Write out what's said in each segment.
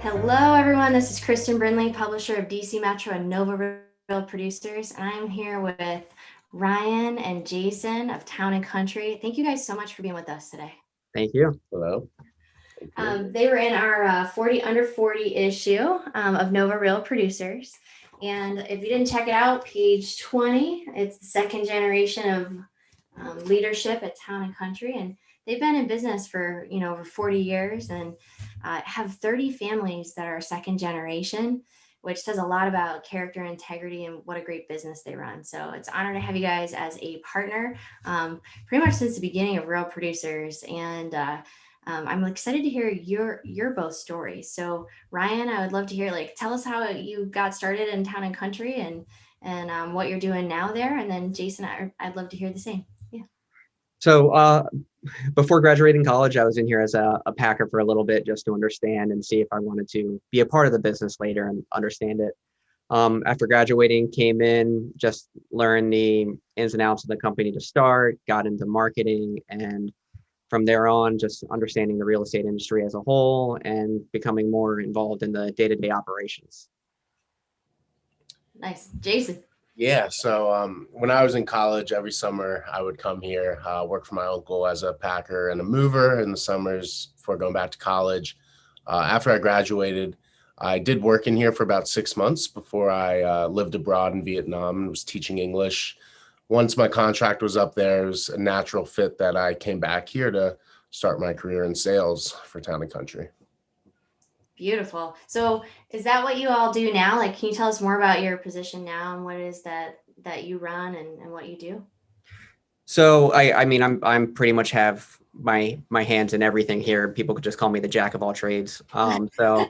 Hello, everyone. This is Kristen Brindley, publisher of DC Metro and Nova Real Producers, and I'm here with Ryan and Jason of Town and Country. Thank you guys so much for being with us today. Thank you. Hello. They were in our 40 under 40 issue of Nova Real Producers, and if you didn't check it out, page 20, it's the second generation of leadership at Town and Country, and they've been in business for over 40 years and have 30 families that are second generation, which says a lot about character, integrity, and what a great business they run. So it's an honor to have you guys as a partner, pretty much since the beginning of Real Producers. And I'm excited to hear your both stories. So Ryan, I would love to hear, tell us how you got started in Town and Country and what you're doing now there. And then Jason, I'd love to hear the same. Yeah. So before graduating college, I was in here as a packer for a little bit just to understand and see if I wanted to be a part of the business later and understand it. After graduating, came in, just learned the ins and outs of the company to start, got into marketing, and from there on, just understanding the real estate industry as a whole and becoming more involved in the day-to-day operations. Nice. Jason. Yeah, so when I was in college, every summer I would come here, work for my uncle as a packer and a mover in the summers before going back to college. After I graduated, I did work in here for about 6 months before I lived abroad in Vietnam and was teaching English. Once my contract was up there, it was a natural fit that I came back here to start my career in sales for Town and Country. Beautiful. So is that what you all do now? Can you tell us more about your position now and what it is that you run and what you do? So I mean, I'm pretty much have my hands in everything here. People could just call me the jack of all trades. So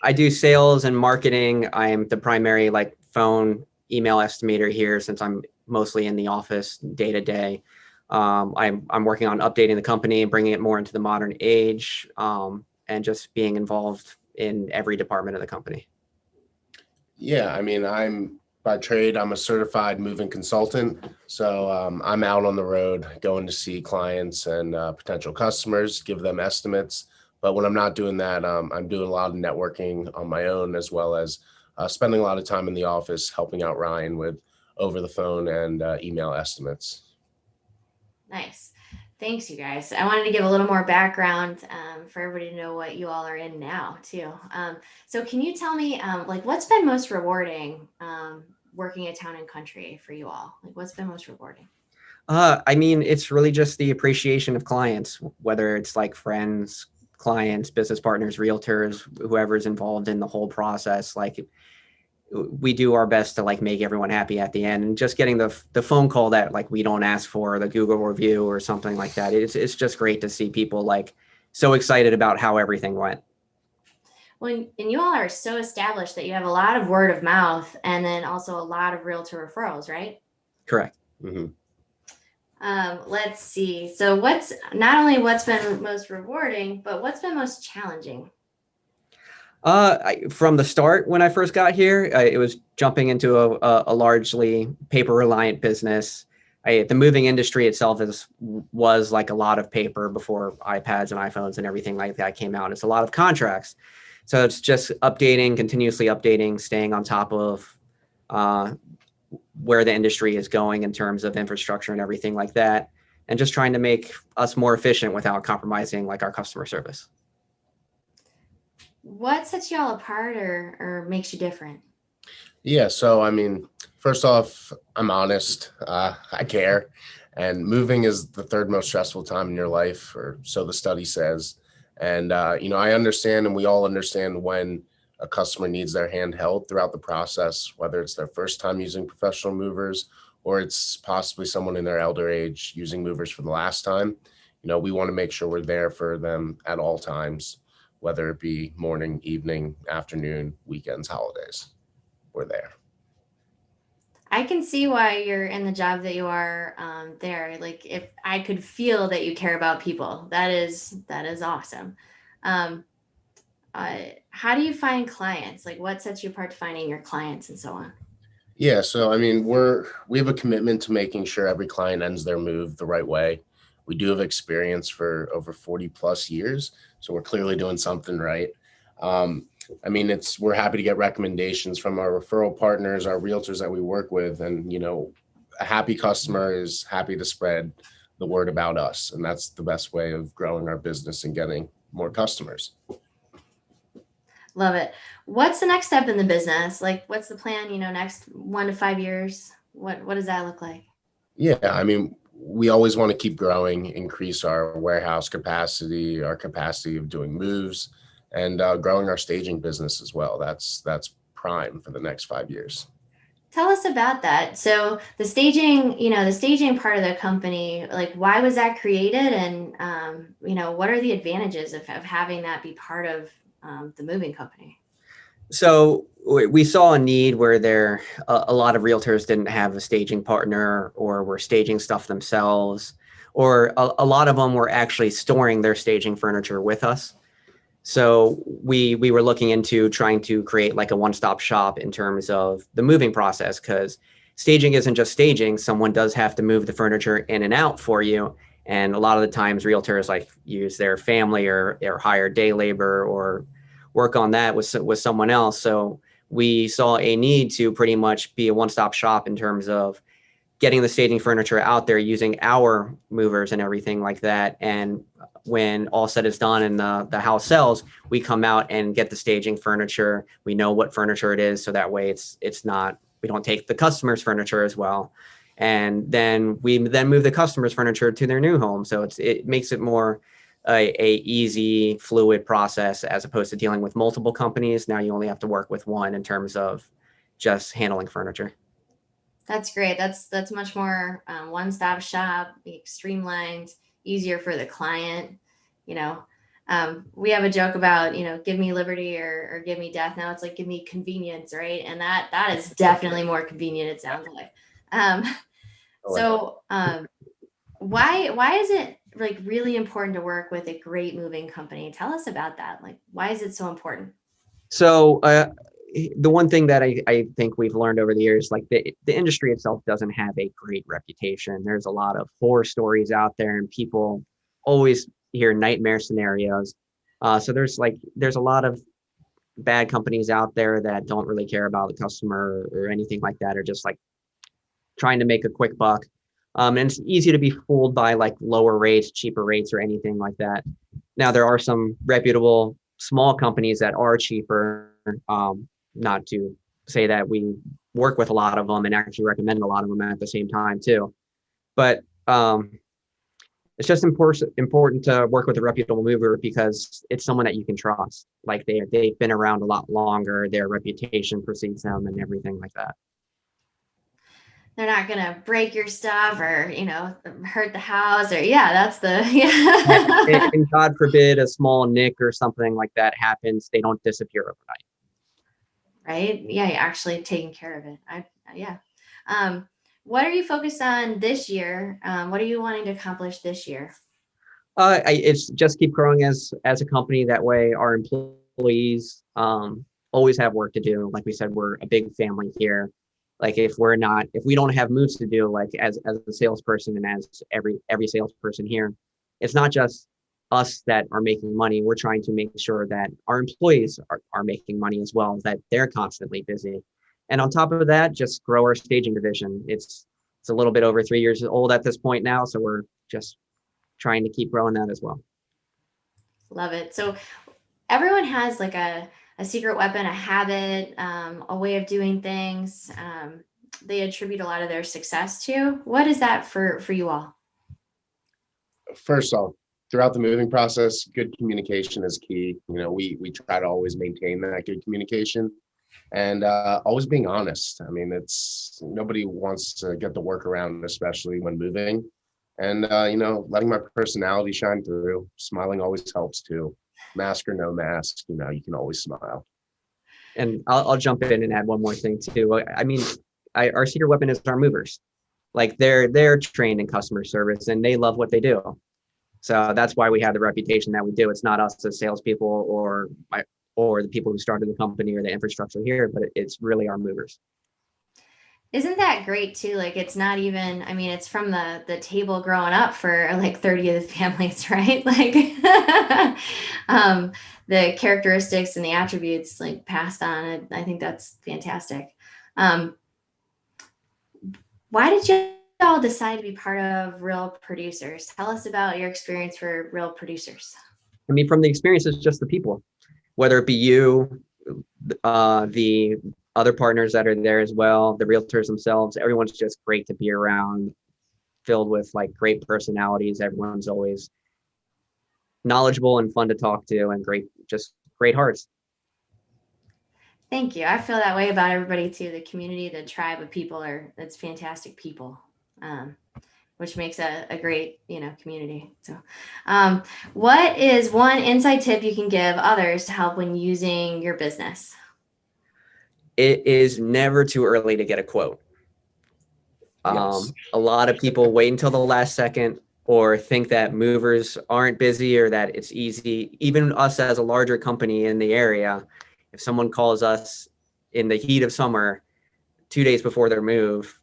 I do sales and marketing. I am the primary phone email estimator here since I'm mostly in the office day to day. I'm working on updating the company and bringing it more into the modern age, and just being involved in every department of the company. Yeah, I mean, by trade, I'm a certified moving consultant. So I'm out on the road going to see clients and potential customers, give them estimates. But when I'm not doing that, I'm doing a lot of networking on my own, as well as spending a lot of time in the office helping out Ryan with over the phone and email estimates. Nice. Thanks, you guys. I wanted to give a little more background for everybody to know what you all are in now, too. So can you tell me, what's been most rewarding working at Town and Country for you all? What's been most rewarding? I mean, it's really just the appreciation of clients, whether it's friends, clients, business partners, realtors, whoever's involved in the whole process. We do our best to make everyone happy at the end, and just getting the phone call that we don't ask for, the Google review or something like that. It's just great to see people so excited about how everything went. Well, and you all are so established that you have a lot of word of mouth and then also a lot of realtor referrals, right? Correct. Mm-hmm. Let's see. So what's been most rewarding, but what's been most challenging? From the start, when I first got here, it was jumping into a largely paper reliant business. The moving industry itself was a lot of paper before iPads and iPhones and everything like that came out. It's a lot of contracts. So it's just continuously updating, staying on top of where the industry is going in terms of infrastructure and everything like that, and just trying to make us more efficient without compromising our customer service. What sets y'all apart or makes you different? Yeah, so I mean, first off, I'm honest. I care. And moving is the third most stressful time in your life, or so the study says. And, I understand, and we all understand when a customer needs their hand held throughout the process, whether it's their first time using professional movers or it's possibly someone in their elder age using movers for the last time. We want to make sure we're there for them at all times, whether it be morning, evening, afternoon, weekends, holidays. We're there. I can see why you're in the job that you are there. If I could feel that you care about people, that is awesome. How do you find clients? What sets you apart to finding your clients and so on? Yeah, so I mean, we have a commitment to making sure every client ends their move the right way. We do have experience for over 40 plus years, so we're clearly doing something right. I mean, we're happy to get recommendations from our referral partners, our realtors that we work with, and a happy customer is happy to spread the word about us, and that's the best way of growing our business and getting more customers. Love it. What's the next step in the business? Like, what's the plan, next 1 to 5 years? What does that look like? Yeah, I mean, we always want to keep growing, increase our warehouse capacity, our capacity of doing moves, and growing our staging business as well. That's prime for the next 5 years. Tell us about that. So the staging part of the company, like, why was that created? And, what are the advantages of having that be part of the moving company? So we saw a need where a lot of realtors didn't have a staging partner, or were staging stuff themselves, or a lot of them were actually storing their staging furniture with us. So we were looking into trying to create like a one-stop shop in terms of the moving process, because staging isn't just staging. Someone does have to move the furniture in and out for you. And a lot of the times realtors like use their family or hire day labor or work on that with someone else. So we saw a need to pretty much be a one-stop shop in terms of getting the staging furniture out there, using our movers and everything like that. And when all said is done and the house sells, we come out and get the staging furniture. We know what furniture it is, so that way it's not, we don't take the customer's furniture as well. And then we move the customer's furniture to their new home. So it makes it more a easy, fluid process, as opposed to dealing with multiple companies. Now you only have to work with one in terms of just handling furniture. That's great. That's much more one-stop shop, streamlined, easier for the client. We have a joke about, give me liberty or give me death. Now it's like, give me convenience, right? And that is definitely more convenient, it sounds like. Why is it like really important to work with a great moving company? Tell us about that. Like, why is it so important? So the one thing that I think we've learned over the years, like the industry itself doesn't have a great reputation. There's a lot of horror stories out there, and people always hear nightmare scenarios. So there's a lot of bad companies out there that don't really care about the customer or anything like that, or just like trying to make a quick buck. And it's easy to be fooled by like lower rates, cheaper rates, or anything like that. Now, there are some reputable small companies that are cheaper. Not to say that we work with a lot of them and actually recommend a lot of them at the same time too. But it's just important to work with a reputable mover, because it's someone that you can trust. Like they've been around a lot longer, their reputation precedes them and everything like that. They're not going to break your stuff or, hurt the house that's the, And God forbid a small nick or something like that happens, they don't disappear overnight. Right? Yeah, you're actually taking care of it. What are you focused on this year? What are you wanting to accomplish this year? It's just keep growing as a company. That way our employees always have work to do. Like we said, we're a big family here. Like if we don't have moves to do, like as a salesperson and as every salesperson here, it's not just us that are making money. We're trying to make sure that our employees are making money as well, that they're constantly busy. And on top of that, just grow our staging division. It's a little bit over 3 years old at this point now. So we're just trying to keep growing that as well. Love it. So everyone has like a secret weapon, a habit, a way of doing things. They attribute a lot of their success to. What is that for you all? First off, throughout the moving process, good communication is key. We try to always maintain that good communication, and always being honest. I mean, nobody wants to get the workaround, especially when moving. And letting my personality shine through. Smiling always helps too. Mask or no mask, you can always smile. And I'll jump in and add one more thing too. I mean, our secret weapon is our movers. Like they're trained in customer service and they love what they do. So that's why we have the reputation that we do. It's not us as salespeople or the people who started the company or the infrastructure here, but it's really our movers. Isn't that great too? Like it's not even, I mean, it's from the table growing up for like 30 of the families, right? Like um the characteristics and the attributes like passed on. I think that's fantastic. Um, why did you all decide to be part of Real Producers? Tell us about your experience for Real Producers. I mean, from the experience, it's just the people, whether it be you, the other partners that are there as well, the realtors themselves, everyone's just great to be around, filled with like great personalities. Everyone's always knowledgeable and fun to talk to and just great hearts. Thank you. I feel that way about everybody too. The community, the tribe of people it's fantastic people. Which makes a great, community. So, what is one inside tip you can give others to help when using your business? It is never too early to get a quote. Yes. A lot of people wait until the last second or think that movers aren't busy or that it's easy. Even us as a larger company in the area, if someone calls us in the heat of summer, 2 days before their move,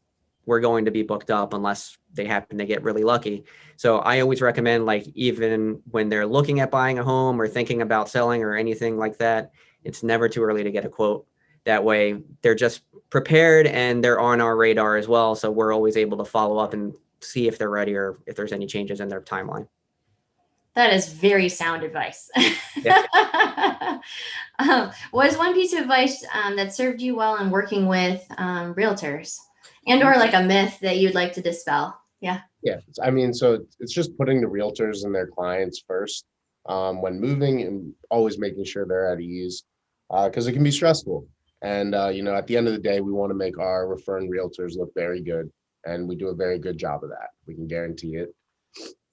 we're going to be booked up unless they happen to get really lucky. So I always recommend, like, even when they're looking at buying a home or thinking about selling or anything like that, it's never too early to get a quote. That way they're just prepared and they're on our radar as well. So we're always able to follow up and see if they're ready or if there's any changes in their timeline. That is very sound advice. Yeah. What is one piece of advice that served you well in working with realtors, and or like a myth that you'd like to dispel? Yeah. Yeah. I mean, so it's just putting the realtors and their clients first when moving, and always making sure they're at ease, because it can be stressful. And, at the end of the day, we want to make our referring realtors look very good. And we do a very good job of that. We can guarantee it.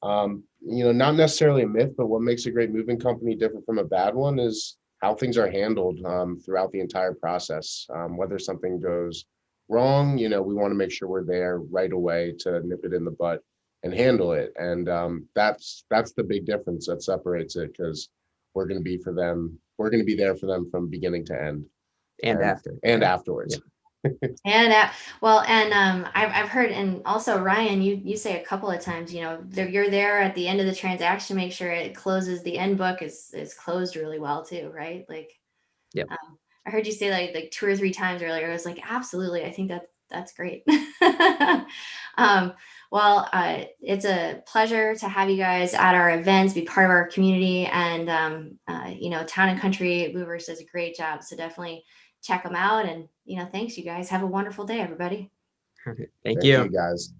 Not necessarily a myth, but what makes a great moving company different from a bad one is how things are handled throughout the entire process. Whether something goes wrong, we want to make sure we're there right away to nip it in the butt and handle it. And that's the big difference that separates it, because we're going to be for them. We're going to be there for them from beginning to end And after. and afterwards. Yeah. And I've heard, and also Ryan, you say a couple of times, you're there at the end of the transaction, make sure it closes. The end book is closed really well too, right? Like, Yep. I heard you say like 2 or 3 times earlier. I was like, absolutely. I think that's great. Well, it's a pleasure to have you guys at our events, be part of our community, and Town and Country Movers does a great job. So definitely check them out. And thanks, you guys. Have a wonderful day, everybody. Thank Thank you. you, guys.